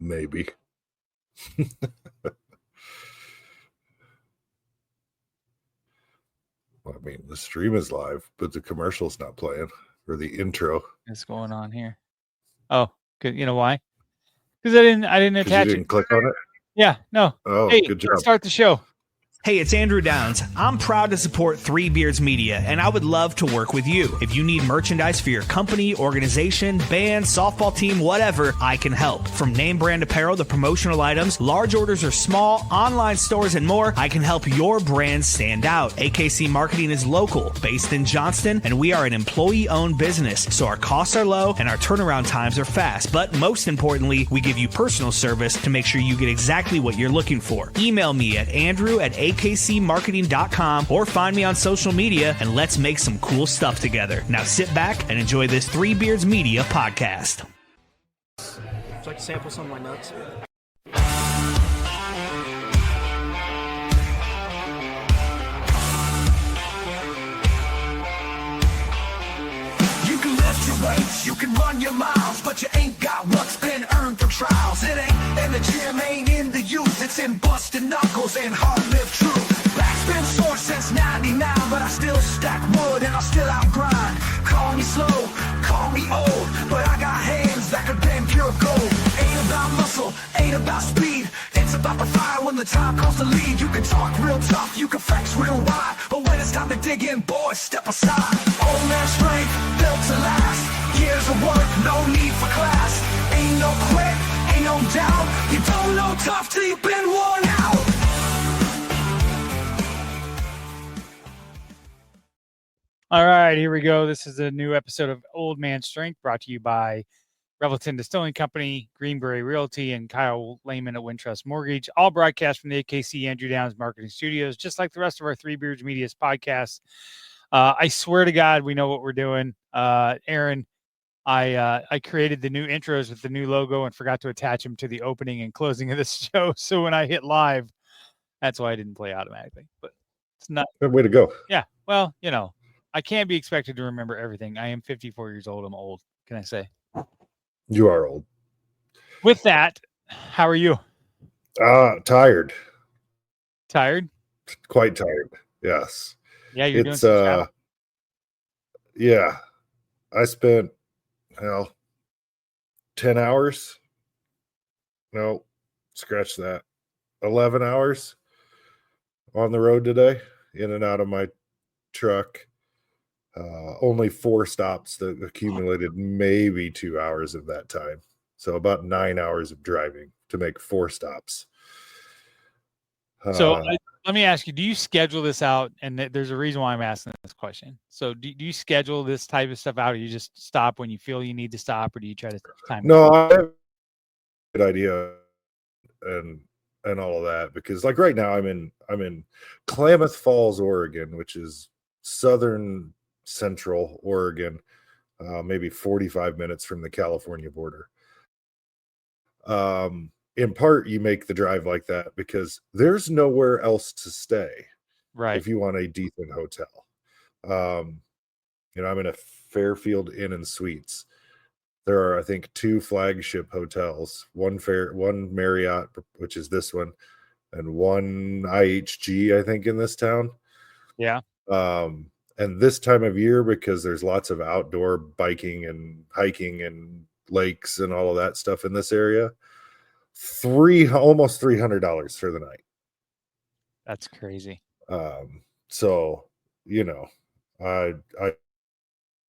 Maybe. Well, I mean, the stream is live, but the commercial's not playing, or the intro. What's going on here? Oh, good. You know why? Because I didn't attach it. Click on it? Yeah, no. Oh, hey, good job. Let's start the show. Hey, it's Andrew Downs. I'm proud to support Three Beards Media, and I would love to work with you. If you need merchandise for your company, organization, band, softball team, whatever, I can help. From name brand apparel to promotional items, large orders or small, online stores, and more, I can help your brand stand out. AKC Marketing is local, based in Johnston, and we are an employee-owned business, so our costs are low and our turnaround times are fast. But most importantly, we give you personal service to make sure you get exactly what you're looking for. Email me at andrew@akcmarketing.com or find me on social media, and let's make some cool stuff together. Now sit back and enjoy this Three Beards Media podcast. Would you like to sample some of my nuts? You can lift your weights, you can run your miles, but you ain't got what's been earned through trials. It ain't in the gym, ain't in the youth, it's in busting knuckles and hard-lived truth. Back's been sore since 99, but I still stack wood and I'll still outgrind. Call me slow, call me old, but I got hands that could bend pure gold. Ain't about muscle, ain't about speed, it's about the fire when the time comes to lead. You can talk real tough, you can flex real wide, but when it's time to dig in, boys, step aside. Old man strength, built to last, years of work, no need for class. Ain't no quit, ain't no doubt, you don't know tough till you've been worn out. All right, here we go. This is a new episode of Old Man Strength, brought to you by Revelton Distilling Company, Greenberry Realty, and Kyle Lehman at Wintrust Mortgage. All broadcast from the AKC Andrew Downs Marketing Studios, just like the rest of our Three Beards Media's podcasts. I swear to God, we know what we're doing. Aaron, I created the new intros with the new logo and forgot to attach them to the opening and closing of this show. So when I hit live, that's why I didn't play automatically. But it's not. Good way to go. Yeah, well, you know, I can't be expected to remember everything. I am 54 years old. I'm old. Can I say? You are old. With that, how are you? Tired. Tired? Quite tired. Yes. Yeah, you're doing some travel. Yeah. I spent 10 hours. No, scratch that. 11 hours on the road today, in and out of my truck. Only 4 stops that accumulated maybe 2 hours of that time. So about 9 hours of driving to make 4 stops. So let me ask you, do you schedule this out? And there's a reason why I'm asking this question. So do you schedule this type of stuff out, or you just stop when you feel you need to stop, or do you try to time? No, I have a good idea and all of that, because like right now I'm in Klamath Falls, Oregon, which is southern central Oregon, maybe 45 minutes from the California border. In part, you make the drive like that because there's nowhere else to stay, right? If you want a decent hotel. I'm in a Fairfield Inn and Suites. There are, I think, 2 flagship hotels, one Marriott, which is this one, and one IHG, I think, in this town. Yeah. And this time of year, because there's lots of outdoor biking and hiking and lakes and all of that stuff in this area, almost $300 for the night. That's crazy. So, I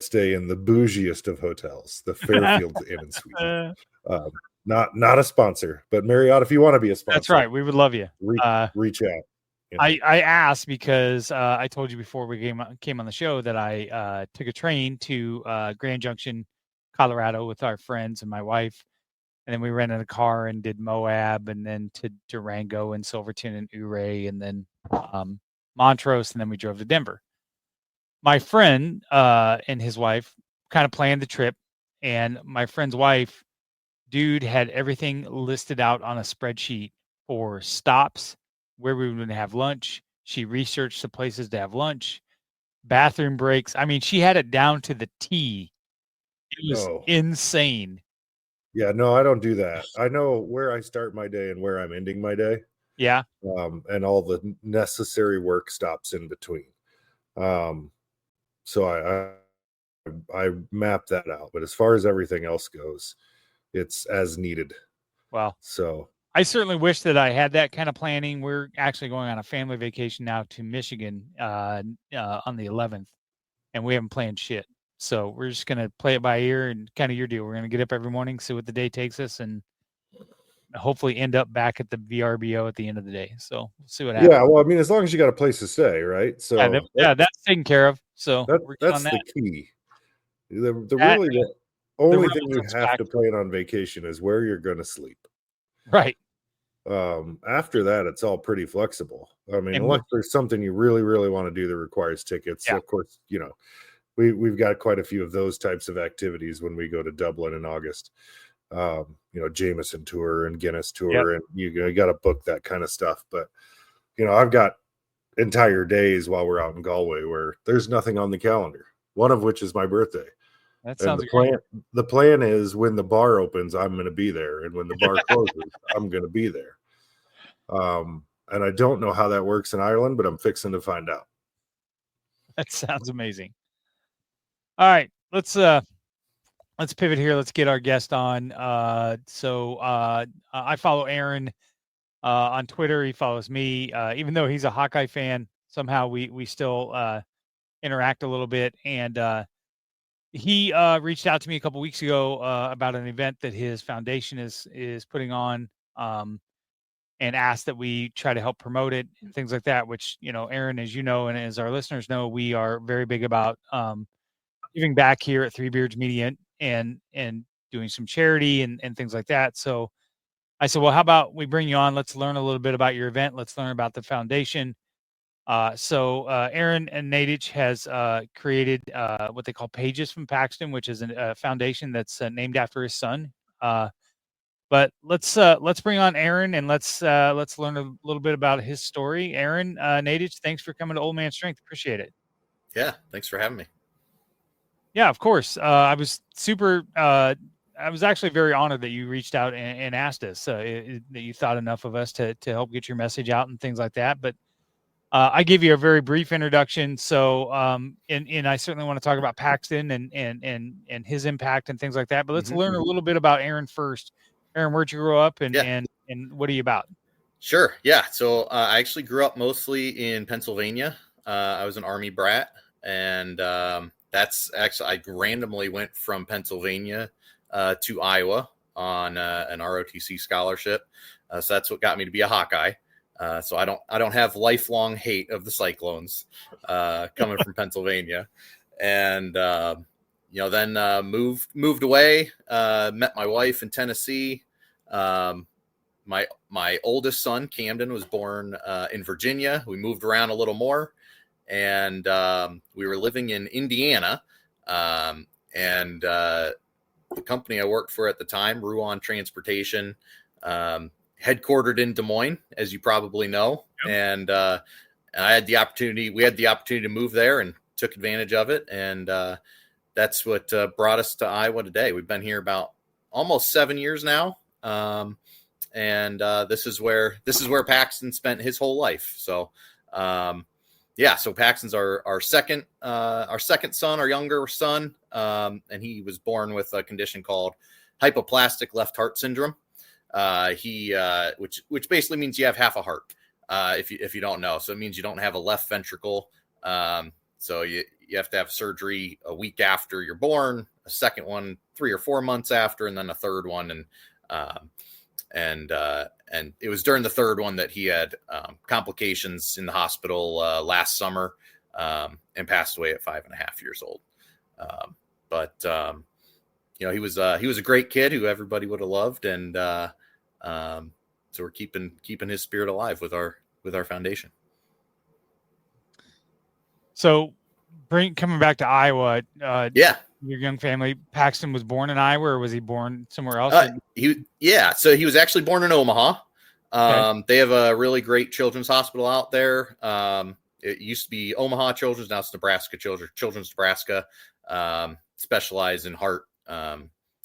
stay in the bougiest of hotels, the Fairfield Inn and Suite. Not a sponsor, but Marriott, if you want to be a sponsor, that's right. We would love you. Reach out. I asked because I told you before we came on the show that I took a train to Grand Junction, Colorado with our friends and my wife. And then we rented a car and did Moab, and then to Durango and Silverton and Ouray, and then Montrose, and then we drove to Denver. My friend and his wife kind of planned the trip, and my friend's wife, dude, had everything listed out on a spreadsheet for stops, where we would have lunch. She researched the places to have lunch, bathroom breaks. I mean, she had it down to the T. It was insane. Yeah, no, I don't do that. I know where I start my day and where I'm ending my day. Yeah. And all the necessary work stops in between. So I map that out. But as far as everything else goes, it's as needed. Well, So I certainly wish that I had that kind of planning. We're actually going on a family vacation now to Michigan on the 11th, and we haven't planned shit. So we're just gonna play it by ear and kind of your deal. We're gonna get up every morning, see what the day takes us, and hopefully end up back at the VRBO at the end of the day. So we'll see what happens. yeah, well, I mean, as long as you got a place to stay, right? So that's taken care of. So we're good on that's that. the key. The That- really the only real thing you comes have back to plan on vacation is where you're going to sleep. Right. After that, it's all pretty flexible. I mean, And unless there's something you really, really want to do that requires tickets, Yeah. of course, we've got quite a few of those types of activities when we go to Dublin in August. Jameson tour and Guinness tour, and you got to book that kind of stuff. But I've got entire days while we're out in Galway where there's nothing on the calendar. One of which is my birthday. that And sounds the plan is when the bar opens, I'm going to be there, and when the bar closes, I'm going to be there. And I don't know how that works in Ireland, but I'm fixing to find out. That sounds amazing. All right, let's pivot here. Let's get our guest on. I follow Aaron on Twitter. He follows me. Even though he's a Hawkeye fan, somehow we still interact a little bit. And he reached out to me a couple weeks ago about an event that his foundation is putting on, and asked that we try to help promote it and things like that. Which Aaron, as you know, and as our listeners know, we are very big about giving back here at Three Beards Media and doing some charity and things like that. So I said, well, how about we bring you on? Let's learn a little bit about your event. Let's learn about the foundation. Aaron and Naiditch has created what they call Pages from Paxton, which is a foundation that's named after his son. But let's bring on Aaron and let's learn a little bit about his story. Aaron, Naiditch, thanks for coming to Old Man Strength. Appreciate it. Yeah, thanks for having me. Yeah, of course. I was actually very honored that you reached out and asked us that you thought enough of us to help get your message out and things like that. But I gave you a very brief introduction. So, and I certainly want to talk about Paxton and his impact and things like that. But let's learn a little bit about Aaron first. Aaron, where'd you grow up and what are you about? Sure. Yeah. So I actually grew up mostly in Pennsylvania. I was an Army brat, and that's actually, I randomly went from Pennsylvania to Iowa on an ROTC scholarship. So that's what got me to be a Hawkeye. So I don't have lifelong hate of the Cyclones coming from Pennsylvania, and then moved away. Met my wife in Tennessee. My oldest son Camden was born in Virginia. We moved around a little more. And we were living in Indiana, and the company I worked for at the time, Ruan Transportation, headquartered in Des Moines, as you probably know. Yep. And I had the opportunity. We had the opportunity to move there and took advantage of it. And that's what brought us to Iowa today. We've been here about almost 7 years now, and this is where Paxton spent his whole life. So. So Paxton's our second son, our younger son, and he was born with a condition called hypoplastic left heart syndrome. Which basically means you have half a heart, if you don't know. So it means you don't have a left ventricle. So you have to have surgery a week after you're born, a second one 3 or 4 months after, and then a third one. And it was during the third one that he had complications in the hospital last summer, and passed away at 5.5 years old. He was a great kid who everybody would have loved, and so we're keeping his spirit alive with our foundation. So, coming back to Iowa, your young family, Paxton was born in Iowa, or was he born somewhere else? So he was actually born in Omaha. Okay. They have a really great children's hospital out there. It used to be Omaha Children's, now it's Nebraska Children's Nebraska. Specialize in heart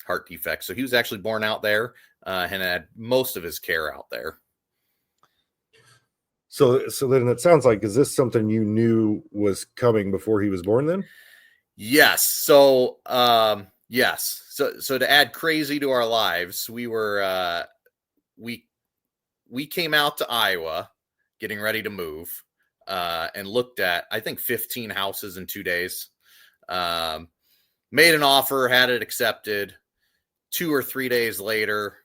heart defect. So he was actually born out there and had most of his care out there. So then it sounds like, is this something you knew was coming before he was born then? Yes. So, yes. So to add crazy to our lives, we were, we came out to Iowa getting ready to move, and looked at, I think 15 houses in 2 days, made an offer, had it accepted. 2 or 3 days later,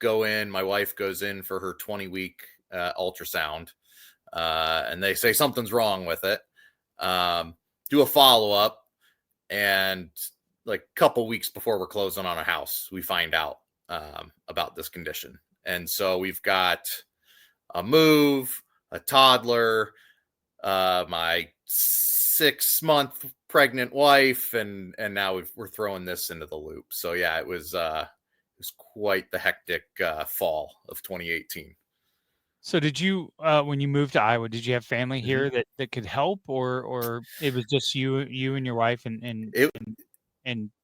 my wife goes in for her 20-week ultrasound, and they say something's wrong with it. Do a follow-up, and like a couple weeks before we're closing on a house, we find out about this condition. And so we've got a move, a toddler, my 6-month pregnant wife, and now we're throwing this into the loop. So yeah, it was quite the hectic fall of 2018. So did you, when you moved to Iowa, did you have family here that could help, or it was just you and your wife and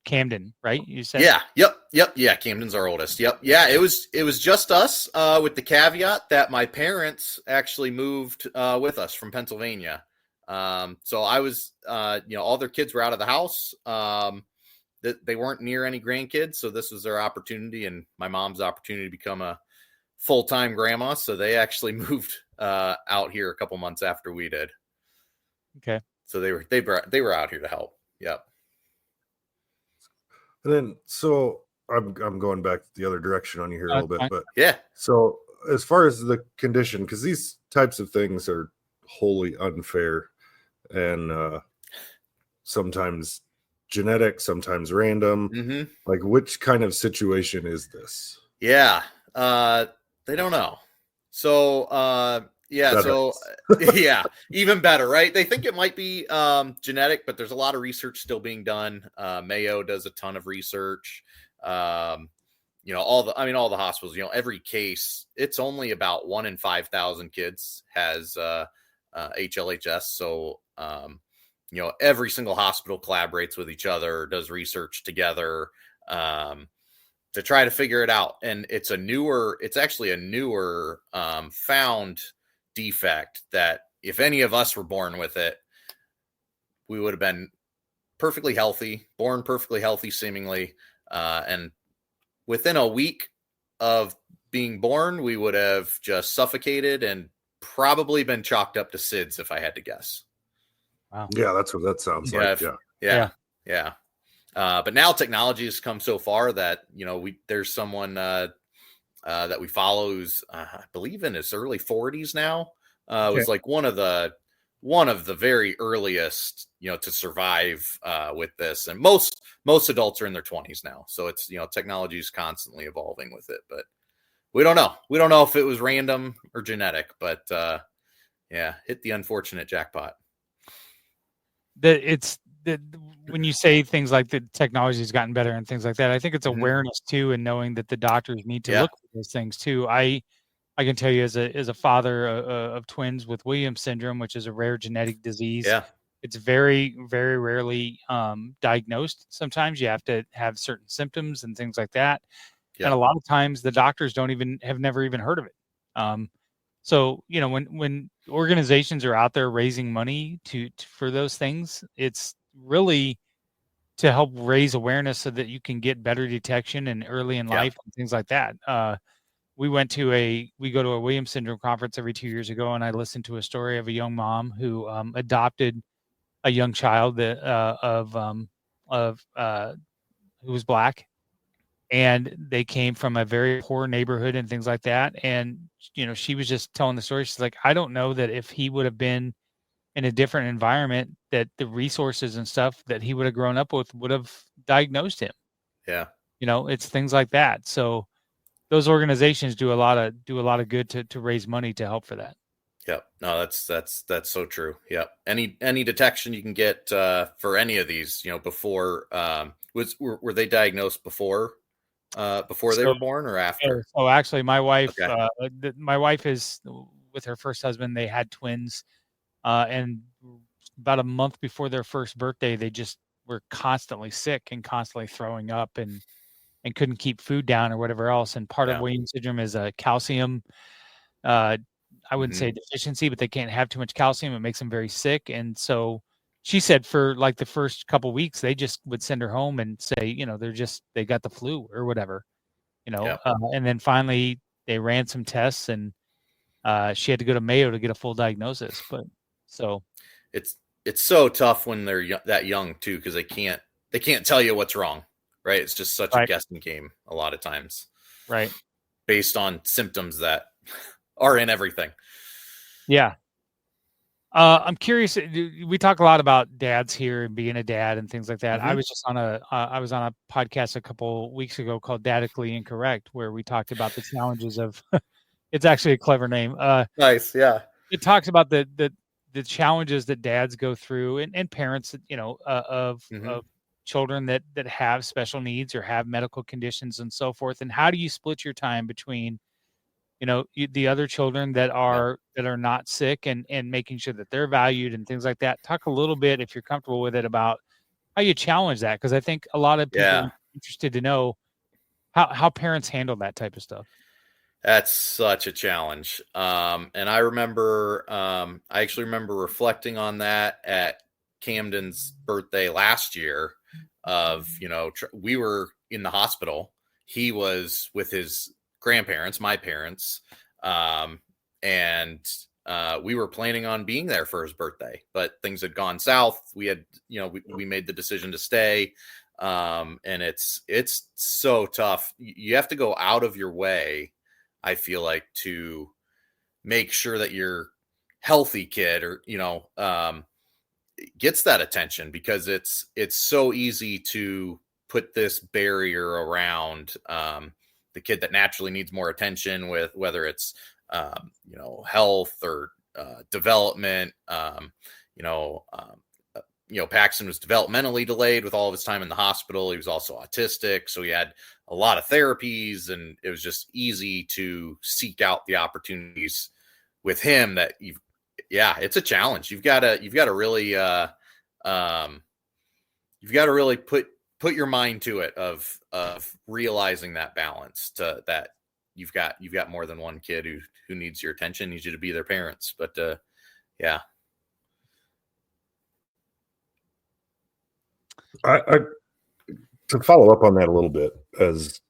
Camden, right? You said? Yeah. Yep. Yeah. Camden's our oldest. Yep. Yeah. It was just us, with the caveat that my parents actually moved with us from Pennsylvania. So I was, all their kids were out of the house. They weren't near any grandkids. So this was their opportunity and my mom's opportunity to become a full-time grandma. So they actually moved out here a couple months after we did. Okay. So they were out here to help. Yep. And then, so I'm going back the other direction on you here a little bit, but yeah. So as far as the condition, because these types of things are wholly unfair and sometimes genetic, sometimes random. Like, which kind of situation is this? Yeah. They don't know. So, yeah. That So, yeah, even better, right? They think it might be genetic, but there's a lot of research still being done. Mayo does a ton of research. All the hospitals, every case, it's only about 1 in 5,000 kids has HLHS. So, every single hospital collaborates with each other, does research together, to try to figure it out. And it's actually a newer found defect that if any of us were born with it, we would have been born perfectly healthy, seemingly. And within a week of being born, we would have just suffocated and probably been chalked up to SIDS, if I had to guess. Wow. Yeah, that's what that sounds like. Yeah. But now technology has come so far that, there's someone that we follow who's, I believe in his early 40s now, was like one of the very earliest, to survive with this. And most adults are in their 20s now. So it's, technology is constantly evolving with it, but we don't know. We don't know if it was random or genetic, but hit the unfortunate jackpot. When you say things like the technology has gotten better and things like that, I think it's awareness too, and knowing that the doctors need to look for those things too. I can tell you as a father of twins with Williams syndrome, which is a rare genetic disease. Yeah. It's very, very rarely diagnosed. Sometimes you have to have certain symptoms and things like that. Yeah. And a lot of times the doctors have never even heard of it. So, when organizations are out there raising money for those things, it's really to help raise awareness so that you can get better detection and early in life and things like that. We go to a Williams syndrome conference every 2 years ago, and I listened to a story of a young mom who adopted a young child who was Black, and they came from a very poor neighborhood and things like that. And she was just telling the story. She's like, I don't know that if he would have been in a different environment, that the resources and stuff that he would have grown up with would have diagnosed him. Yeah. It's things like that. So those organizations do a lot of good to raise money to help for that. Yep. No, that's so true. Yep. Any detection you can get for any of these, before were they diagnosed before they were born or after? Oh, actually my wife, my wife is with her first husband. They had twins, and about a month before their first birthday, they just were constantly sick and constantly throwing up, and and couldn't keep food down or whatever else. And part of Yeah. Williams syndrome is a calcium, I wouldn't say deficiency, but they can't have too much calcium. It makes them very sick. And so she said for like the first couple weeks, they just would send her home and say, you know, they got the flu or whatever, you know. Yeah. And then finally they ran some tests, and she had to go to Mayo to get a full diagnosis. But so it's so tough when they're that young too, because they can't tell you what's wrong, right? It's just such a guessing game a lot of times, right, based on symptoms that are in everything. Yeah. I'm curious. We talk a lot about dads here and being a dad and things like that. I was just on I was on a podcast a couple weeks ago called Dadically Incorrect, where we talked about the challenges of, it's actually a clever name. Nice. Yeah. It talks about the challenges that dads go through and parents, you know, of children that have special needs or have medical conditions and so forth. And how do you split your time between, you know, the other children that are not sick and making sure that they're valued and things like that. Talk a little bit, if you're comfortable with it, about how you challenge that, because I think a lot of people are interested to know how parents handle that type of stuff. That's such a challenge. And I remember, I actually remember reflecting on that at Camden's birthday last year. Of, you know, we were in the hospital. He was with his grandparents, my parents, and we were planning on being there for his birthday, but things had gone south. We had, you know, we made the decision to stay, and it's so tough. You have to go out of your way, I feel like, to make sure that your healthy kid, or, you know, gets that attention, because it's so easy to put this barrier around the kid that naturally needs more attention, with whether it's you know, health or development. You know, Paxton was developmentally delayed with all of his time in the hospital. He was also autistic, so he had a lot of therapies, and it was just easy to seek out the opportunities with him. That it's a challenge. You've got to really put your mind to it, of realizing that balance, to that you've got more than one kid who needs your attention, needs you to be their parents. But I to follow up on that a little bit, as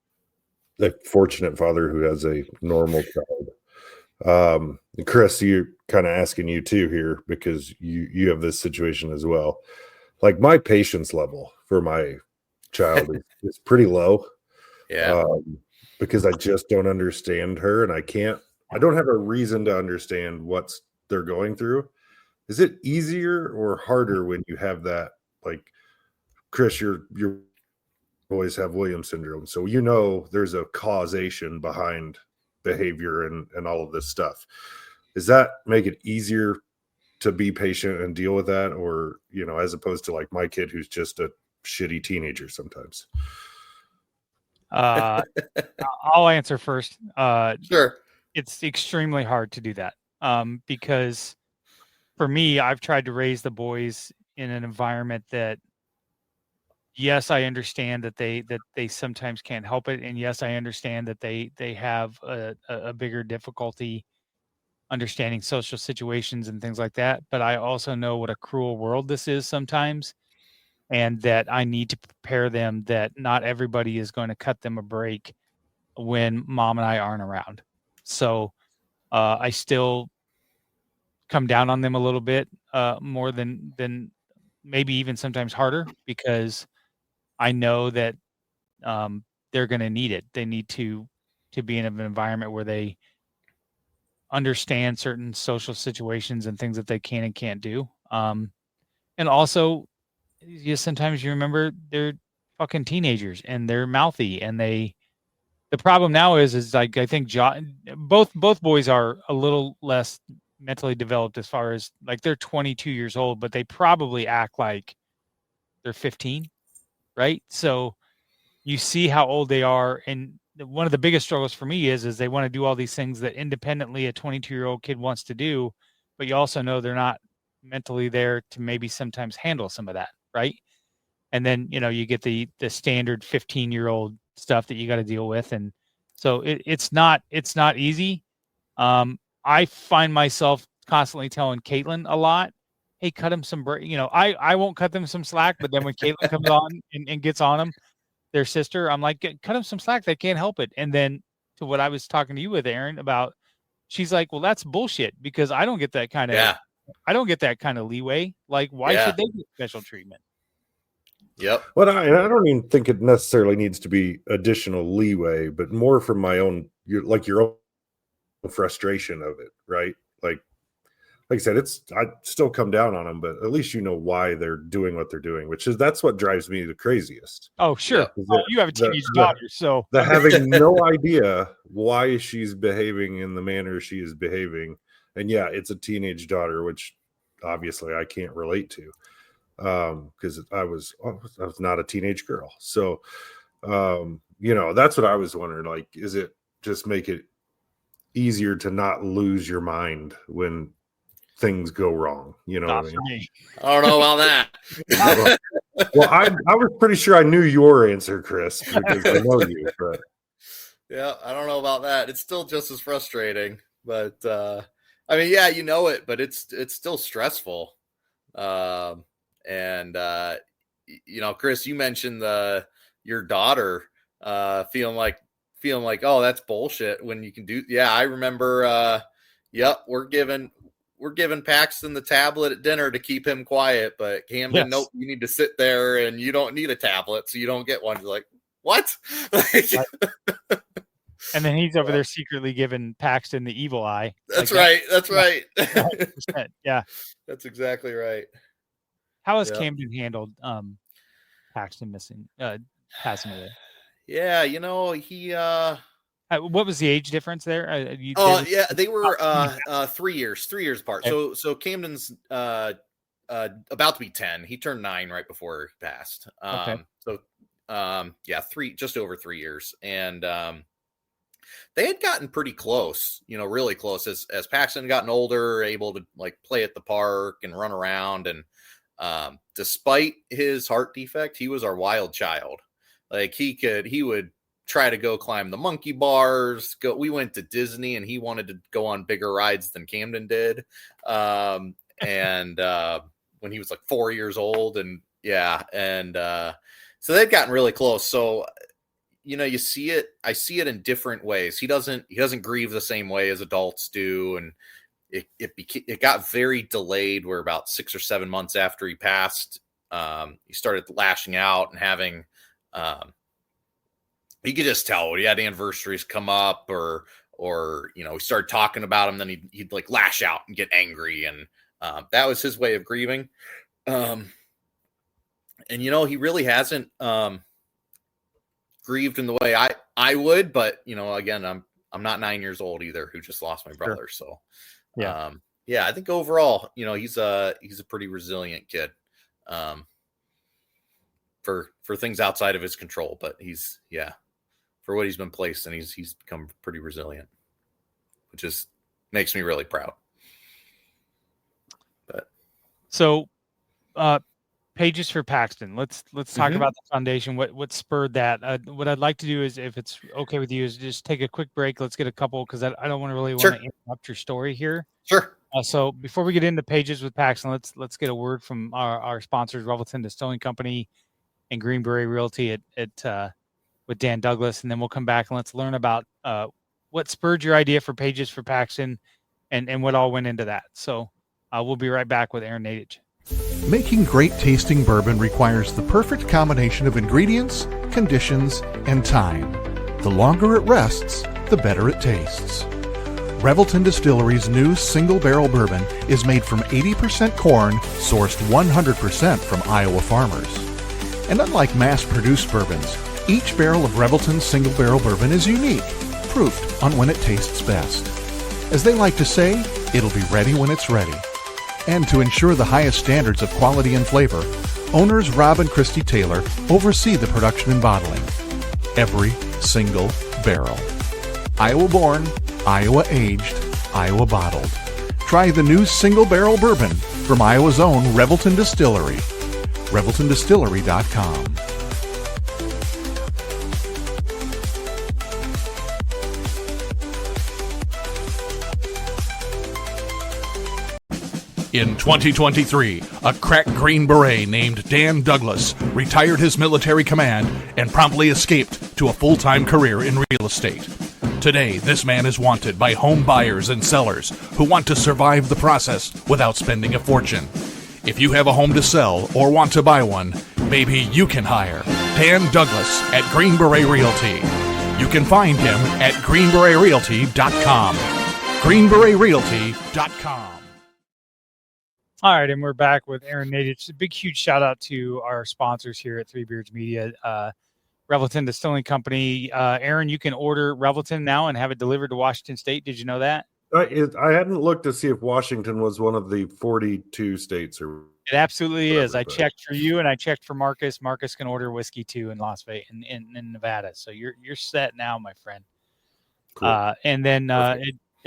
a fortunate father who has a normal child, Chris, you're kind of asking you too here, because you have this situation as well. Like, my patience level for my child is pretty low. Because I just don't understand her, and I don't have a reason to understand what they're going through. Is it easier or harder when you have that? Like, Chris, your boys have Williams syndrome, so you know there's a causation behind behavior and all of this stuff. Does that make it easier to be patient and deal with that, or, you know, as opposed to like my kid who's just a shitty teenager sometimes? I'll answer first. Sure. It's extremely hard to do that, because for me, I've tried to raise the boys in an environment that, yes, I understand that they sometimes can't help it, and yes, I understand that they have a bigger difficulty understanding social situations and things like that. But I also know what a cruel world this is sometimes, and that I need to prepare them that not everybody is going to cut them a break when mom and I aren't around. So I still come down on them a little bit, more than maybe even sometimes harder, because I know that they're going to need it. They need to be in an environment where they understand certain social situations and things that they can and can't do. And also, sometimes you remember they're fucking teenagers and they're mouthy, and the problem now is like, I think both boys are a little less mentally developed, as far as like, they're 22 years old, but they probably act like they're 15, right? So you see how old they are, and one of the biggest struggles for me is they want to do all these things that independently a 22-year-old kid wants to do, but you also know they're not mentally there to maybe sometimes handle some of that, right? And then, you know, you get the standard 15-year-old stuff that you got to deal with, and so it's not easy. I find myself constantly telling Caitlin a lot, hey, cut him some break. I won't cut them some slack, but then when Caitlin comes on and gets on them, their sister, I'm like, cut them some slack. They can't help it. And then to what I was talking to you with, Aaron, about, she's like, well, that's bullshit, because I don't get that kind of leeway. Like, why should they get special treatment? Yep. Well, I don't even think it necessarily needs to be additional leeway, but more from my own, your own frustration of it, right? Like I said, I still come down on them, but at least you know why they're doing what they're doing, that's what drives me the craziest. Oh, sure. You have a teenage daughter, so the having no idea why she's behaving in the manner she is behaving, and it's a teenage daughter, which obviously I can't relate to. Because I was not a teenage girl. So, that's what I was wondering. Like, is it just make it easier to not lose your mind when things go wrong? You know what I mean? I don't know about that. Well, I was pretty sure I knew your answer, Chris, because I know you. But yeah, I don't know about that. It's still just as frustrating. But I mean, yeah, you know it, but it's still stressful. And Chris, you mentioned your daughter feeling like, oh, that's bullshit when you can do. Yeah, I remember. We're giving Paxton the tablet at dinner to keep him quiet, but Camden, nope, you need to sit there, and you don't need a tablet, so you don't get one. You're like, what? And then he's over there secretly giving Paxton the evil eye. That's right. That's right. 100%. Yeah, that's exactly right. How has Camden handled Paxton passing away? Yeah, he. What was the age difference there? They were 3 years apart. Okay. So Camden's about to be 10. He turned 9 right before he passed. Just over 3 years, and they had gotten pretty close. Really close as Paxton had gotten older, able to like play at the park and run around, and despite his heart defect, he was our wild child. Like he would try to go climb the monkey bars. We went to Disney, and he wanted to go on bigger rides than Camden did. And when he was like 4 years old, and so they'd gotten really close. So, you see it. I see it in different ways. He doesn't grieve the same way as adults do, and it got very delayed. Where about 6 or 7 months after he passed, he started lashing out and having. You could just tell when he had anniversaries come up, or he started talking about them. Then he'd like lash out and get angry, and that was his way of grieving. And he really hasn't grieved in the way I would, but again, I'm not 9 years old either, who just lost my brother. Sure. So I think overall, he's a pretty resilient kid. For things outside of his control, but he's for what he's been placed, and he's become pretty resilient, which makes me really proud. But so pages for Paxton. Let's talk about the foundation. What spurred that? What I'd like to do is, if it's okay with you, is just take a quick break. Let's get a couple, because I don't want to interrupt your story here. Sure. So before we get into pages with Paxton, let's get a word from our sponsors, Revelton Distilling Company and Greenberry Realty at with Dan Douglas, and then we'll come back and let's learn about what spurred your idea for pages for Paxton and what all went into that. So we'll be right back with Aaron Naiditch. Making great tasting bourbon requires the perfect combination of ingredients, conditions, and time. The longer it rests, the better it tastes. Revelton Distillery's new single barrel bourbon is made from 80% corn, sourced 100% from Iowa farmers. And unlike mass-produced bourbons, each barrel of Revelton's single barrel bourbon is unique, proofed on when it tastes best. As they like to say, it'll be ready when it's ready. And to ensure the highest standards of quality and flavor, owners Rob and Christy Taylor oversee the production and bottling. Every single barrel. Iowa born, Iowa aged, Iowa bottled. Try the new single barrel bourbon from Iowa's own Revelton Distillery. ReveltonDistillery.com. In 2023, a crack Green Beret named Dan Douglas retired his military command and promptly escaped to a full-time career in real estate. Today, this man is wanted by home buyers and sellers who want to survive the process without spending a fortune. If you have a home to sell or want to buy one, maybe you can hire Dan Douglas at Green Beret Realty. You can find him at greenberetrealty.com. greenberetrealty.com. All right, and we're back with Aaron Naiditch. A big, huge shout out to our sponsors here at Three Beards Media, Revelton Distilling Company. Aaron, you can order Revelton now and have it delivered to Washington State. Did you know that? I hadn't looked to see if Washington was one of the 42 states. Or It absolutely is. I but- checked for you and I checked for Marcus. Marcus can order whiskey too in Las Vegas, in Nevada. So you're set now, my friend. Cool. And then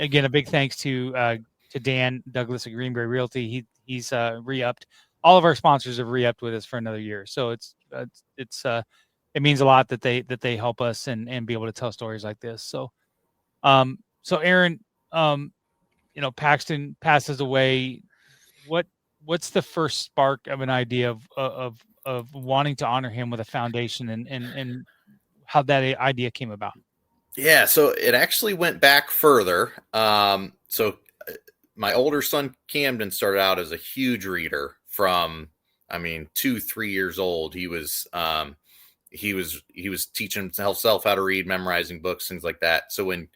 again, a big thanks to Dan Douglas at Greenberry Realty. He's re-upped. All of our sponsors have re-upped with us for another year. So it means a lot that they help us and be able to tell stories like this. So Aaron, Paxton passes away. What's the first spark of an idea of wanting to honor him with a foundation and how that idea came about? Yeah, so it actually went back further. So my older son Camden started out as a huge reader from, 2-3 years old. He was teaching himself how to read, memorizing books, things like that. So when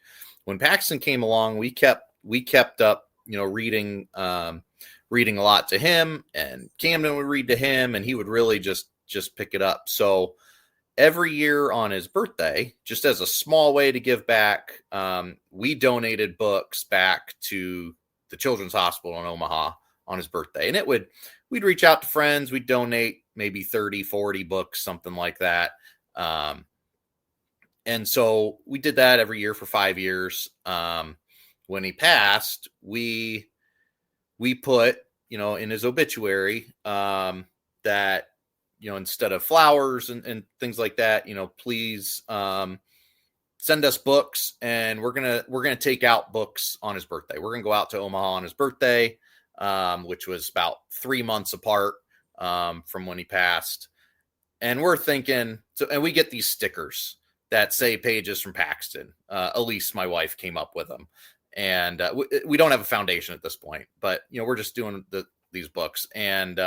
Paxton came along, we kept up, reading a lot to him, and Camden would read to him, and he would really just pick it up. So every year on his birthday, just as a small way to give back, we donated books back to the Children's Hospital in Omaha on his birthday. And we'd reach out to friends, we'd donate maybe 30, 40 books, something like that. And so we did that every year for 5 years. When he passed, we put, in his obituary, that, instead of flowers and things like that, please, send us books, and we're going to take out books on his birthday. We're going to go out to Omaha on his birthday, which was about 3 months apart, from when he passed. And we're thinking, and we get these stickers that say pages from Paxton. Elise, my wife, came up with them. And we don't have a foundation at this point, but we're just doing these books, and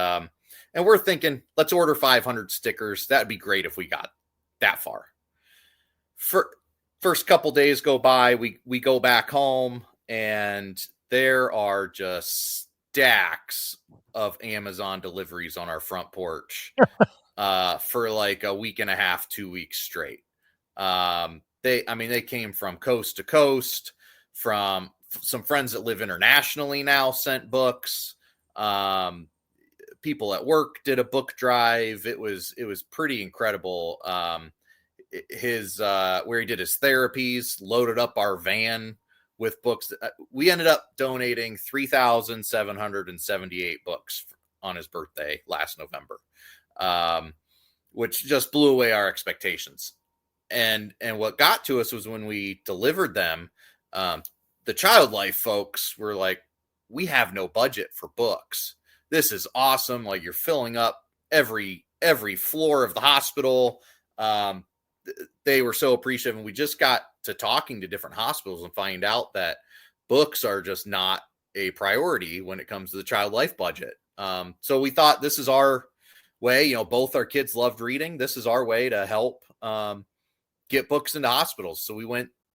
we're thinking, let's order 500 stickers. That'd be great if we got that far. First couple days go by, we go back home, and there are just stacks of Amazon deliveries on our front porch for like a week and a half, 2 weeks straight. They came from coast to coast. From some friends that live internationally now sent books. People at work did a book drive. It was pretty incredible. Where he did his therapies, loaded up our van with books. We ended up donating 3,778 books on his birthday last November, which just blew away our expectations. And what got to us was when we delivered them. The Child Life folks were like, we have no budget for books. This is awesome. Like, you're filling up every floor of the hospital. They were so appreciative. And we just got to talking to different hospitals and find out that books are just not a priority when it comes to the Child Life budget. So we thought, this is our way. Both our kids loved reading. This is our way to help get books into hospitals.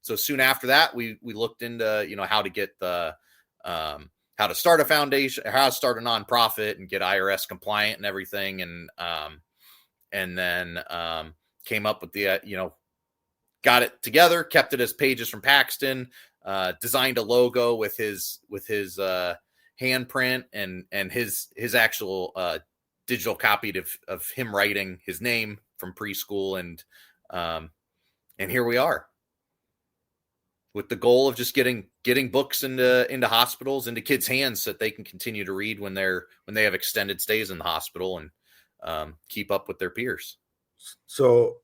So soon after that, we looked into, how to get how to start a foundation, how to start a nonprofit and get IRS compliant and everything. And then came up with the, got it together, kept it as pages from Paxton, designed a logo with his handprint and his actual digital copy of him writing his name from preschool. And here we are, with the goal of just getting books into hospitals, into kids' hands, so that they can continue to read when they have extended stays in the hospital and keep up with their peers. So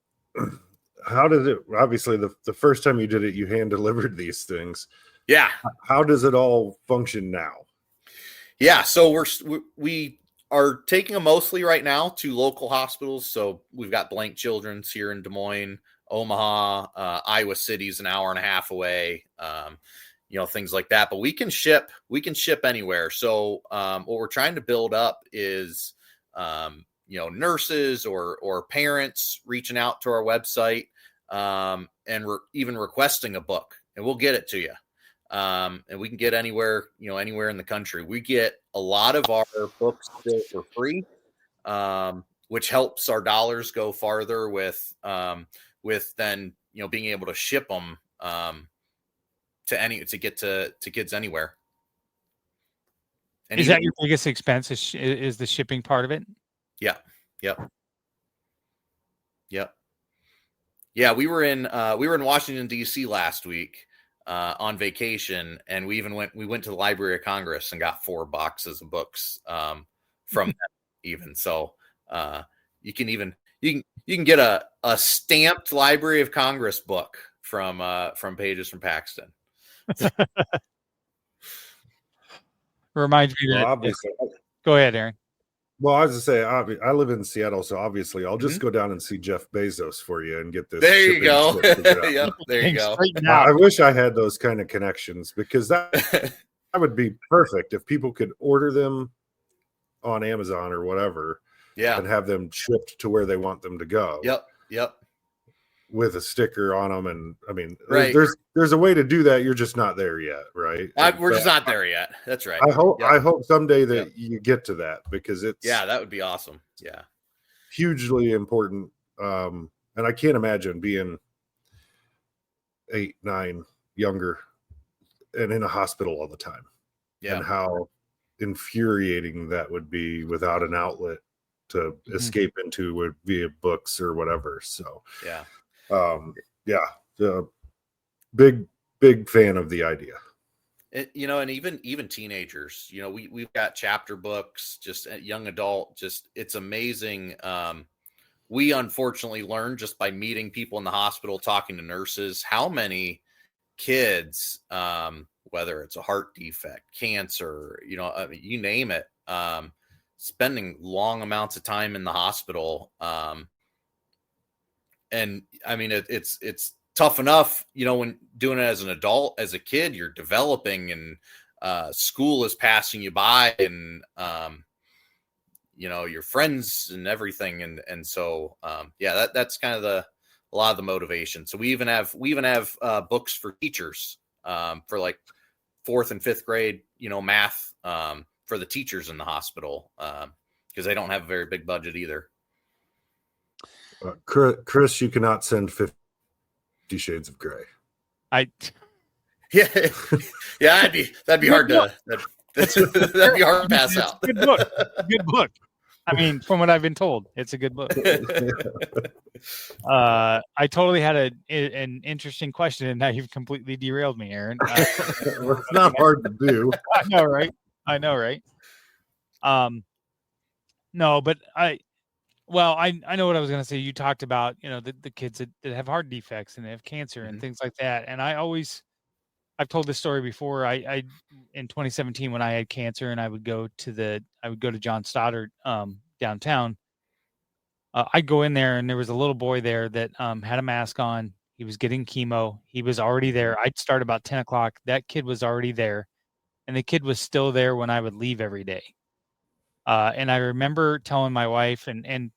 how did it, obviously the first time you did it, you hand delivered these things. Yeah. How does it all function now? Yeah, so we are taking them mostly right now to local hospitals. So we've got Blank Children's here in Des Moines, Omaha, Iowa City's an hour and a half away. Things like that. But we can ship anywhere. So what we're trying to build up is nurses or parents reaching out to our website and even requesting a book, and we'll get it to you. And we can get anywhere in the country. We get a lot of our books still for free, which helps our dollars go farther with then being able to ship them to get to kids anywhere. And is that your biggest expense? Is the shipping part of it? Yeah. Yep. Yeah, we were in Washington D.C. last week on vacation, and we went to the Library of Congress and got 4 boxes of books from them even. So you can get a stamped Library of Congress book from Pages from Paxton. Reminds me that. Obviously, Go ahead, Aaron. well, I was to say, I live in Seattle, so obviously I'll just go down and see Jeff Bezos for you and get this. There you go. shit figured out. Yep, there you go. I wish I had those kind of connections, because that would be perfect if people could order them on Amazon or whatever, and have them shipped to where they want them to go. Yep. With a sticker on them, and I mean, right. there's a way to do that. You're just not there yet, right? We're just not there yet. That's right. I hope someday that you get to that, because it's that would be awesome. Yeah, hugely important. And I can't imagine being 8, 9, younger, and in a hospital all the time. Yeah, and how infuriating that would be without an outlet to escape into via books or whatever. So big fan of the idea. And even teenagers, we've got chapter books, just young adult, just it's amazing. We unfortunately learned just by meeting people in the hospital, talking to nurses, how many kids, whether it's a heart defect, cancer, you name it, spending long amounts of time in the hospital. And I mean, it's tough enough, when doing it as an adult. As a kid, you're developing, and school is passing you by, and your friends and everything, and so that's kind of a lot of the motivation. So we even have books for teachers, for like 4th and 5th grade, math, for the teachers in the hospital, because they don't have a very big budget either. Chris, you cannot send 50 Shades of Grey. That'd be hard to that'd be hard to pass out. Good book. I mean, from what I've been told, it's a good book. I totally had an interesting question, and now you've completely derailed me, Aaron. Well, it's not hard to do. I know, right? No, but I know what I was going to say. You talked about, the kids that have heart defects and they have cancer and things like that. And I've told this story before. I in 2017, when I had cancer and I would go to John Stoddard downtown. I'd go in there, and there was a little boy there that had a mask on. He was getting chemo. He was already there. I'd start about 10 o'clock. That kid was already there, and the kid was still there when I would leave every day. And I remember telling my wife and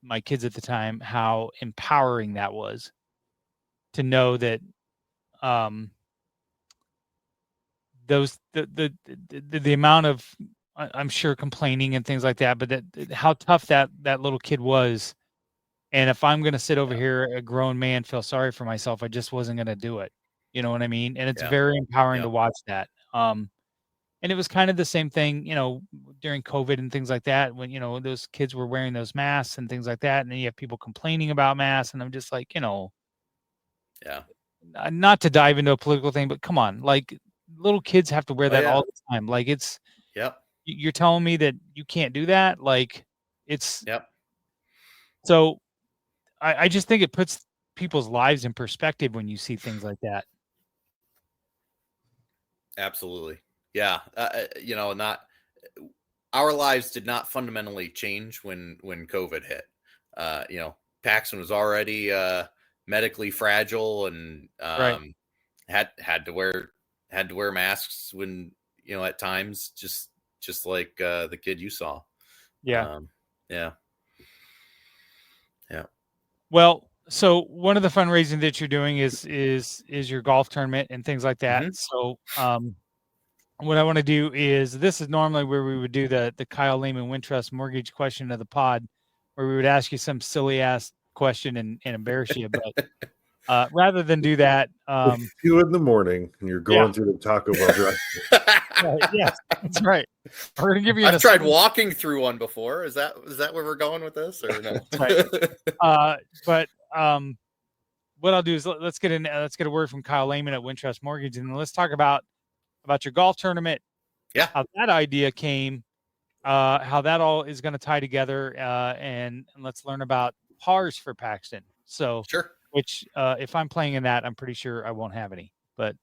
my kids at the time how empowering that was, to know that the amount of, I'm sure, complaining and things like that, but that how tough that little kid was. And if I'm going to sit over here, a grown man, feel sorry for myself, I just wasn't going to do it. You know what I mean? And it's very empowering to watch that. And it was kind of the same thing, during COVID and things like that, when, those kids were wearing those masks and things like that. And then you have people complaining about masks. And I'm just like, not to dive into a political thing, but come on, like, little kids have to wear that all the time. Like, it's, you're telling me that you can't do that? Like, it's, so I just think it puts people's lives in perspective when you see things like that. Absolutely. Yeah. our lives did not fundamentally change when COVID hit. Paxton was already medically fragile and had to wear masks when, at times, just like the kid you saw. Yeah. Yeah. Well, so one of the fundraising that you're doing is your golf tournament and things like that. Mhm. So, what I want to do is, this is normally where we would do the Kyle Lehman Wintrust Mortgage question of the pod, where we would ask you some silly ass question and embarrass you. But rather than do that, It's 2 a.m. and you're going through the Taco Bell drive. right, yes, that's right. We're gonna give you. I've tried walking through one before. Is that where we're going with this, or no? But what I'll do is let's get a word from Kyle Lehman at Wintrust Mortgage, and let's talk about your golf tournament. Yeah, how that idea came, how that all is going to tie together, and let's learn about pars for Paxton. So, sure. Which, if I'm playing in that, I'm pretty sure I won't have any, but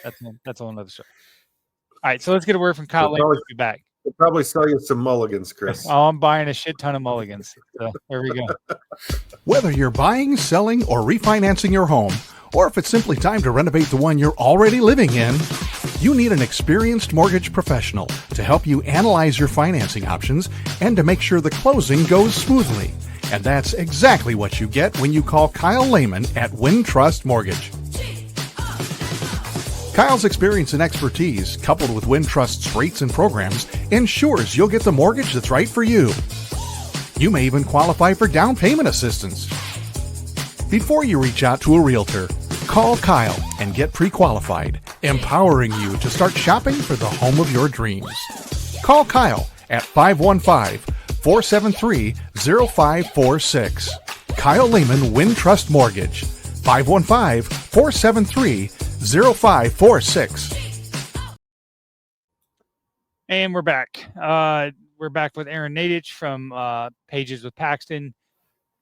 that's a whole nother story. All right, so let's get a word from Kyle Lehman. We'll be back. We'll probably sell you some mulligans, Chris. Oh, I'm buying a shit ton of mulligans. So there we go. Whether you're buying, selling, or refinancing your home, or if it's simply time to renovate the one you're already living in, you need an experienced mortgage professional to help you analyze your financing options and to make sure the closing goes smoothly. And that's exactly what you get when you call Kyle Lehman at Wintrust Mortgage. Kyle's experience and expertise, coupled with Wintrust's rates and programs, ensures you'll get the mortgage that's right for you. You may even qualify for down payment assistance. Before you reach out to a realtor, call Kyle and get pre-qualified, empowering you to start shopping for the home of your dreams. Call Kyle at 515-473-0546. Kyle Lehman Wintrust Mortgage, 515-473-0546. And we're back. We're back with Aaron Naiditch from Pages with Paxton.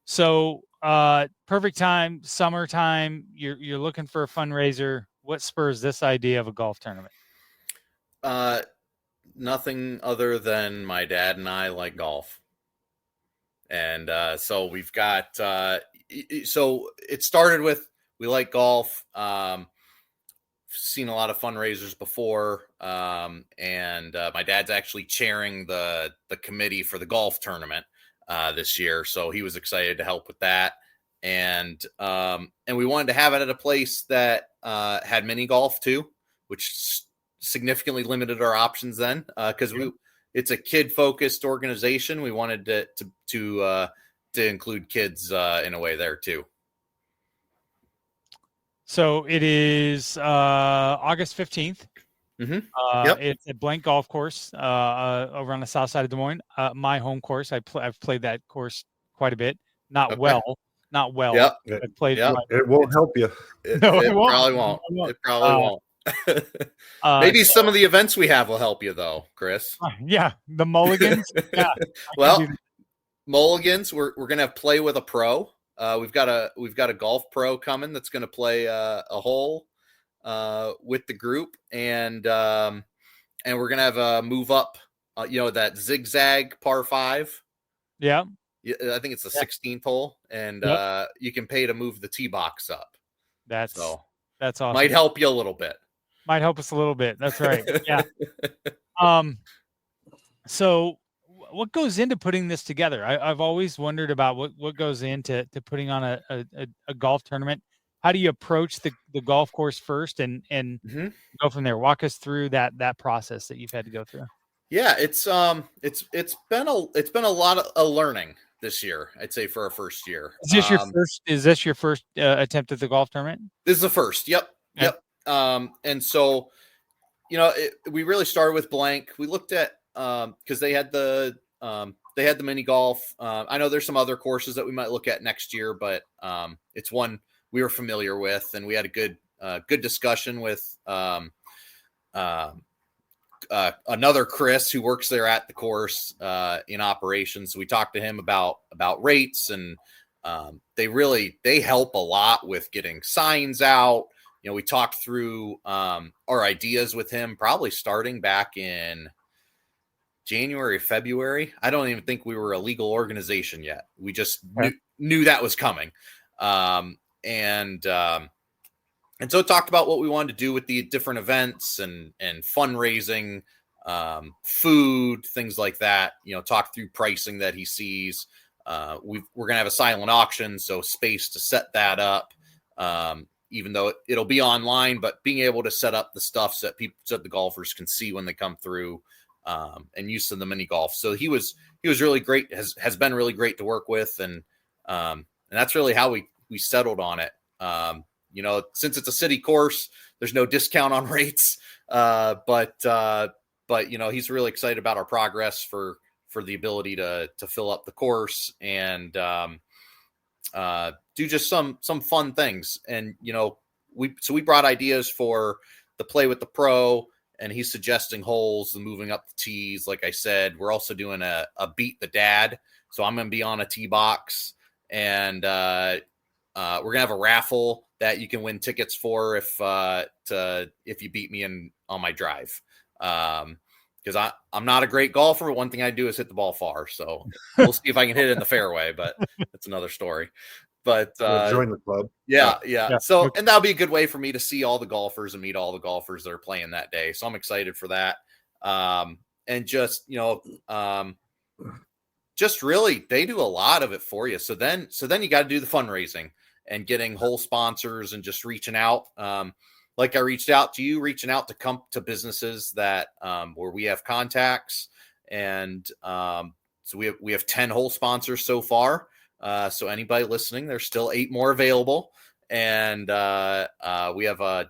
So, perfect time, summertime. You're looking for a fundraiser. What spurs this idea of a golf tournament? Nothing other than my dad and I like golf, and so we've got. So it started with, we like golf. Seen a lot of fundraisers before, and my dad's actually chairing the committee for the golf tournament this year, so he was excited to help with that, and we wanted to have it at a place that had mini golf too, which significantly limited our options then, because it's a kid focused organization. We wanted to include kids in a way there too. So it is August 15th. Mm-hmm. It's a blank golf course over on the south side of Des Moines. My home course. I've played that course quite a bit. Not well. Yep. I've played. Yep. It won't help you. It probably won't. It probably won't. Maybe some of the events we have will help you though, Chris. Yeah, the mulligans. Yeah. Well, mulligans. We're gonna have play with a pro. We've got a golf pro coming that's going to play a hole with the group, and we're going to have a move up, that zigzag par 5. Yeah. I think it's the 16th hole, and you can pay to move the tee box up. That's awesome. Might help you a little bit. Might help us a little bit. That's right. Yeah. So what goes into putting this together? I've always wondered about what goes into putting on a golf tournament. How do you approach the golf course first and go from there? Walk us through that process that you've had to go through. Yeah, it's been a lot of learning this year, I'd say, for our first year. Is this your first attempt at the golf tournament? This is the first. Yep. And so, we really started with blank. We looked at, because they had the mini golf. I know there's some other courses that we might look at next year, but it's one we were familiar with, and we had a good discussion with another Chris who works there at the course in operations. We talked to him about rates, and they help a lot with getting signs out. We talked through our ideas with him, probably starting back in January, February. I don't even think we were a legal organization yet. We just knew that was coming. And so talked about what we wanted to do with the different events and fundraising, food, things like that, talk through pricing that he sees. We're going to have a silent auction, so space to set that up. Even though it'll be online, but being able to set up the stuff so that the golfers can see when they come through, and use of the mini golf. So he was really great, has been really great to work with. And that's really how we settled on it. Since it's a city course, there's no discount on rates. But he's really excited about our progress for the ability to fill up the course and, do just some fun things. And, we brought ideas for the play with the pro, and he's suggesting holes and moving up the tees. Like I said, we're also doing a beat the dad. So I'm going to be on a tee box, and we're going to have a raffle that you can win tickets for if you beat me on my drive. Because I'm not a great golfer, but one thing I do is hit the ball far. So we'll see if I can hit it in the fairway, but that's another story. But join the club. Yeah. So, and that'll be a good way for me to see all the golfers and meet all the golfers that are playing that day. So I'm excited for that. And just really, they do a lot of it for you. So then you got to do the fundraising and getting whole sponsors and just reaching out. Like I reached out to you, reaching out to businesses that where we have contacts, and so we have 10 whole sponsors so far. So anybody listening, there's still 8 more available, and we have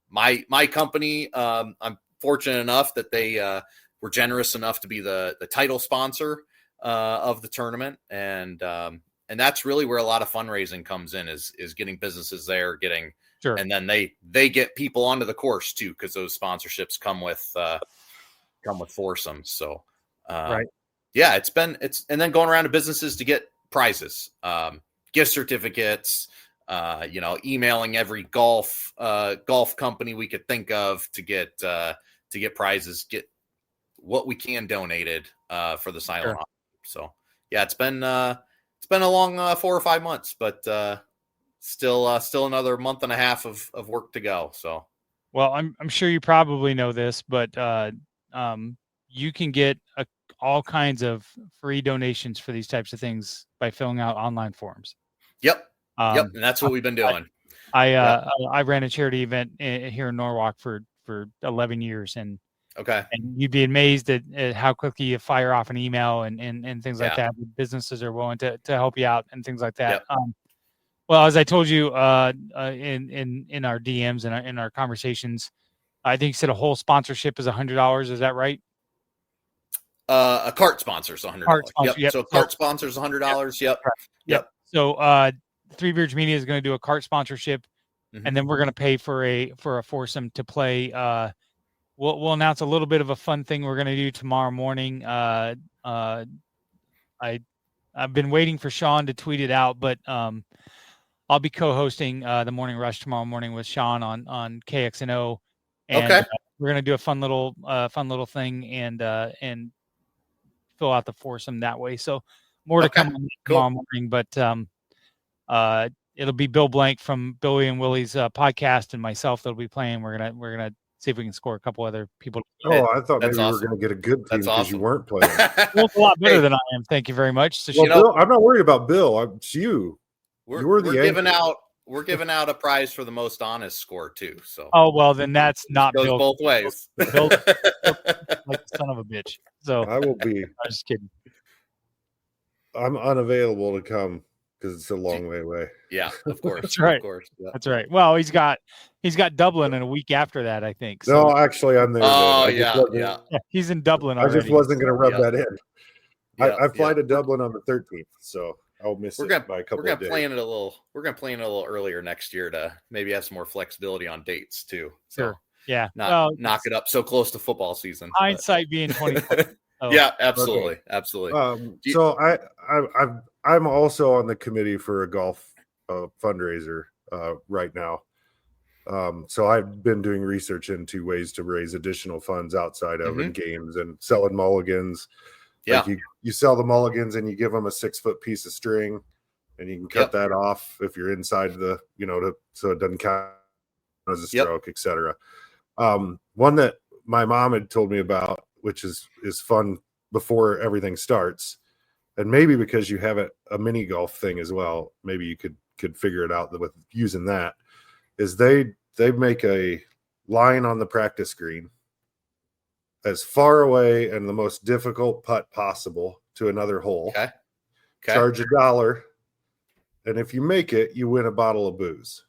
my company. I'm fortunate enough that they were generous enough to be the title sponsor of the tournament, and that's really where a lot of fundraising comes in is getting businesses there, Sure. And then they get people onto the course too, because those sponsorships come with foursomes. So right. Yeah, it's and then going around to businesses to get prizes, gift certificates, emailing every golf company we could think of to get prizes, get what we can donated for the silent auction. So yeah, it's been a long 4 or 5 months, but still another month and a half of work to go. So, well, I'm sure you probably know this, but you can get all kinds of free donations for these types of things by filling out online forms. Yep. And that's what we've been doing. I ran a charity event here in Norwalk for 11 years, and you'd be amazed at how quickly you fire off an email and things like that. Businesses are willing to help you out and things like that. Yep. Well, as I told you in our DMs and in our conversations, I think you said a whole sponsorship is $100. Is that right? A cart sponsor is $100. Yep. So cart sponsor is $100. Yep. So Three Beards Media is going to do a cart sponsorship, Mm-hmm. and then we're going to pay for a foursome to play. We'll announce a little bit of a fun thing we're going to do tomorrow morning. I've been waiting for Sean to tweet it out, but I'll be co-hosting the Morning Rush tomorrow morning with Sean on KXNO, and we're going to do a fun little thing and fill out the foursome that way. So more to come on tomorrow morning, but it'll be Bill Blank from Billy and Willie's podcast and myself that'll be playing. We're gonna see if we can score a couple other people. Oh, I thought maybe we were going to get a good team because you weren't playing. Well, it's a lot better than I am. Thank you very much. So Bill, I'm not worried about Bill. It's you. We're giving out a prize for the most honest score too. So well, then that's not goes Bill. both ways. Bill, like the son of a bitch. So I will be. I'm just kidding. I'm unavailable to come because it's a long way away. Yeah, of course. That's right. Of course. Yeah. That's right. Well, he's got Dublin in a week after that, I think. So. No, actually, I'm there. Oh, yeah. He's in Dublin already. I just wasn't going to rub that in. I fly to Yeah. Dublin on the 13th, so I'll miss it by a couple of days. We're gonna plan it a little earlier next year to maybe have some more flexibility on dates too. So Sure. Yeah. Knock it up so close to football season. Hindsight being 20. Yeah, absolutely, absolutely. So I'm also on the committee for a golf fundraiser right now. So I've been doing research into ways to raise additional funds outside of in Mhm. games and selling mulligans. Yeah. Like you sell the mulligans and you give them a 6-foot piece of string, and you can cut Yep. that off if you're inside the, so it doesn't count as a Yep. stroke, etc. One that my mom had told me about, which is fun before everything starts, and maybe because you have a mini golf thing as well, maybe you could figure it out with using that. Is they make a line on the practice green as far away and the most difficult putt possible to another hole. Okay. Charge $1, and if you make it, you win a bottle of booze.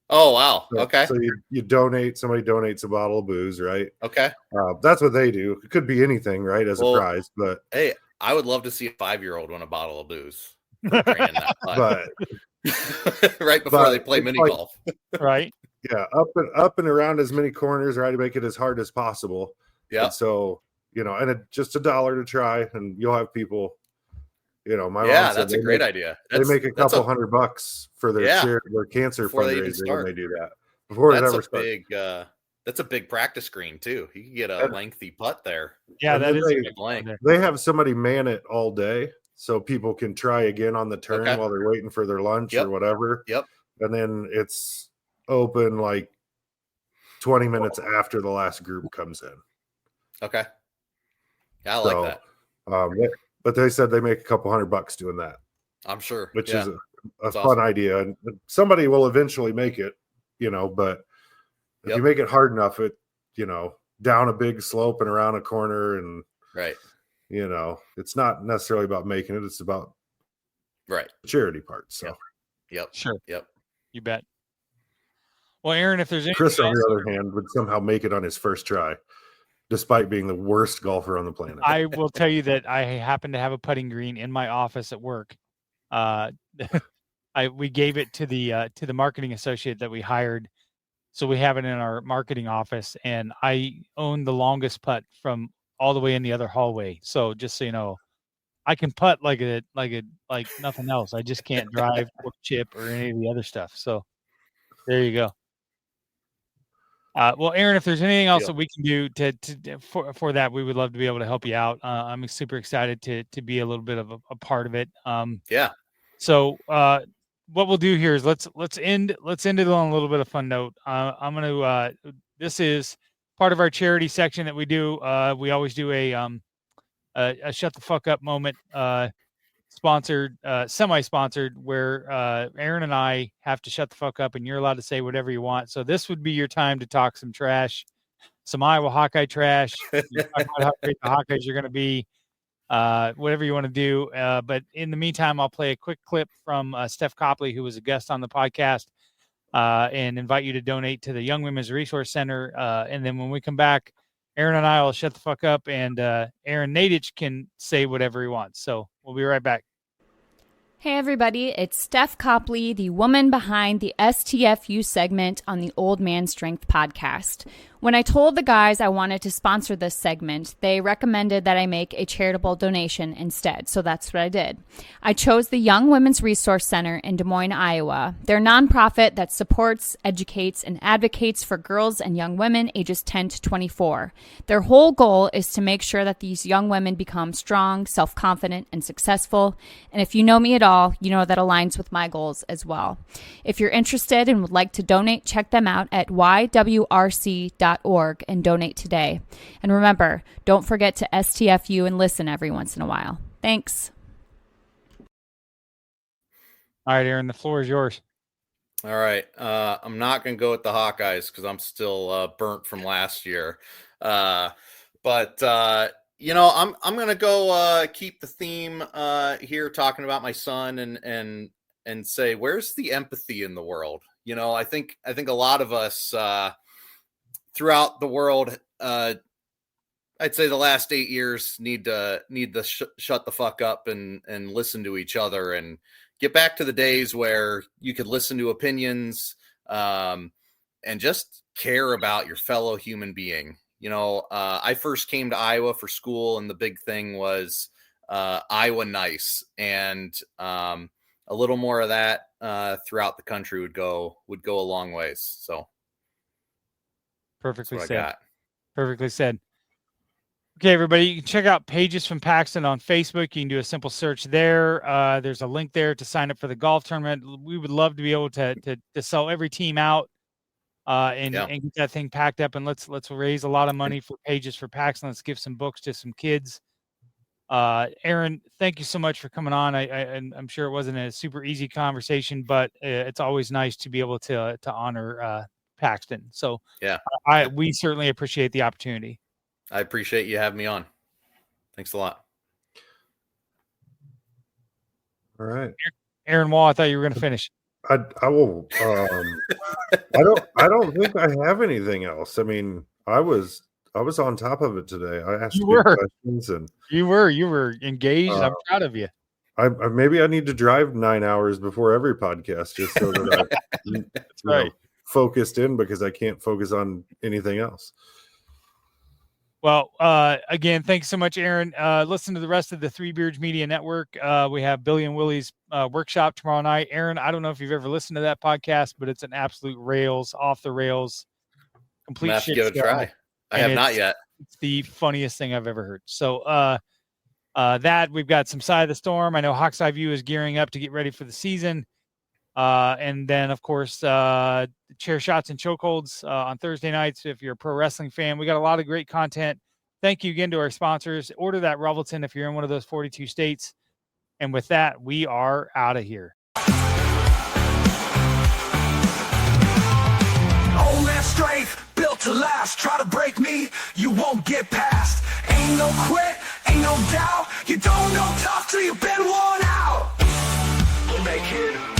Oh, wow. Okay. So you donate. Somebody donates a bottle of booze, right? Okay. That's what they do. It could be anything, right, as a prize. But hey, I would love to see a 5-year-old win a bottle of booze for draining that putt. Right before they play mini golf. Right. Yeah, up and around as many corners, right, to make it as hard as possible. Yeah. And so, and just $1 to try, and you'll have people. My mom said that's a great idea. They make a couple $100 for their their cancer fundraiser when they do that. Before it ever starts. That's a big practice screen too. You can get a lengthy putt there. Yeah, that is they have somebody man it all day, so people can try again on the turn while they're waiting for their lunch or whatever. Yep. And then it's open like 20 minutes after the last group comes in. Okay. Yeah, I like that. But they said they make a couple $100 doing that. I'm sure. Which is a fun idea. And somebody will eventually make it, but if you make it hard enough, it, down a big slope and around a corner and right. It's not necessarily about making it. It's about the charity part. So yep. Sure. Yep. You bet. Well, Aaron, if there's Chris, on the other hand, would somehow make it on his first try, despite being the worst golfer on the planet. I will tell you that I happen to have a putting green in my office at work. We gave it to the marketing associate that we hired, so we have it in our marketing office, and I own the longest putt from all the way in the other hallway. So just so you know, I can putt like nothing else. I just can't drive or chip or any of the other stuff. So there you go. Well, Aaron, if there's anything else that we can do for that, we would love to be able to help you out. I'm super excited to be a little bit of a part of it. So what we'll do here is let's end it on a little bit of fun note. I'm gonna this is part of our charity section that we do. We always do a shut the fuck up moment. Sponsored, semi-sponsored, where Aaron and I have to shut the fuck up and you're allowed to say whatever you want. So this would be your time to talk some trash, some Iowa Hawkeye trash. You talk about how great the Hawkeyes are going to be, whatever you want to do. But in the meantime, I'll play a quick clip from Steph Copley, who was a guest on the podcast, and invite you to donate to the Young Women's Resource Center. And then when we come back, Aaron and I will shut the fuck up, and Aaron Naiditch can say whatever he wants. So we'll be right back. Hey everybody, it's Steph Copley, the woman behind the STFU segment on the Old Man Strength podcast. When I told the guys I wanted to sponsor this segment, they recommended that I make a charitable donation instead, so that's what I did. I chose the Young Women's Resource Center in Des Moines, Iowa. They're a nonprofit that supports, educates, and advocates for girls and young women ages 10 to 24. Their whole goal is to make sure that these young women become strong, self-confident, and successful. And if you know me at all, you know that aligns with my goals as well. If you're interested and would like to donate, check them out at ywrc.org and donate today. And remember, don't forget to STFU and listen every once in a while. Thanks. All right, Aaron, the floor is yours. All right. I'm not going to go with the Hawkeyes because I'm still burnt from last year. But I'm going to go keep the theme here, talking about my son and say, where's the empathy in the world? I think a lot of us throughout the world, I'd say the last 8 years need to shut the fuck up and listen to each other and get back to the days where you could listen to opinions and just care about your fellow human being. I first came to Iowa for school, and the big thing was Iowa nice, and a little more of that throughout the country would go a long ways. So Perfectly That's what said. I got. Perfectly said. Okay, everybody, you can check out Pages from Paxton on Facebook. You can do a simple search there. There's a link there to sign up for the golf tournament. We would love to be able to sell every team out and get that thing packed up. And let's raise a lot of money for Pages for Paxton. Let's give some books to some kids. Aaron, thank you so much for coming on. I'm sure it wasn't a super easy conversation, but it's always nice to be able to honor Paxton. So we certainly appreciate the opportunity. I appreciate you having me on. Thanks a lot. All right. Aaron Wall, I thought you were going to finish. I will. I don't think I have anything else. I mean, I was on top of it today. I asked good questions, and you were engaged. I'm proud of you. I maybe I need to drive 9 hours before every podcast just so that I'm focused in, because I can't focus on anything else. Well, again, thanks so much, Aaron. Listen to the rest of the Three Beards Media Network. We have Billy and Willie's workshop tomorrow night. Aaron, I don't know if you've ever listened to that podcast, but it's an absolute off the rails, complete shit. Give it a try. I have not yet. It's the funniest thing I've ever heard. So that we've got some Side of the Storm. I know Hawk's Eye View is gearing up to get ready for the season. And then, of course, chair shots and chokeholds on Thursday nights. If you're a pro wrestling fan, we got a lot of great content. Thank you again to our sponsors. Order that Revelton if you're in one of those 42 states. And with that, we are out of here. Old man strength, built to last. Try to break me, you won't get past. Ain't no quit, ain't no doubt. You don't know tough till you've been worn out. We'll make it.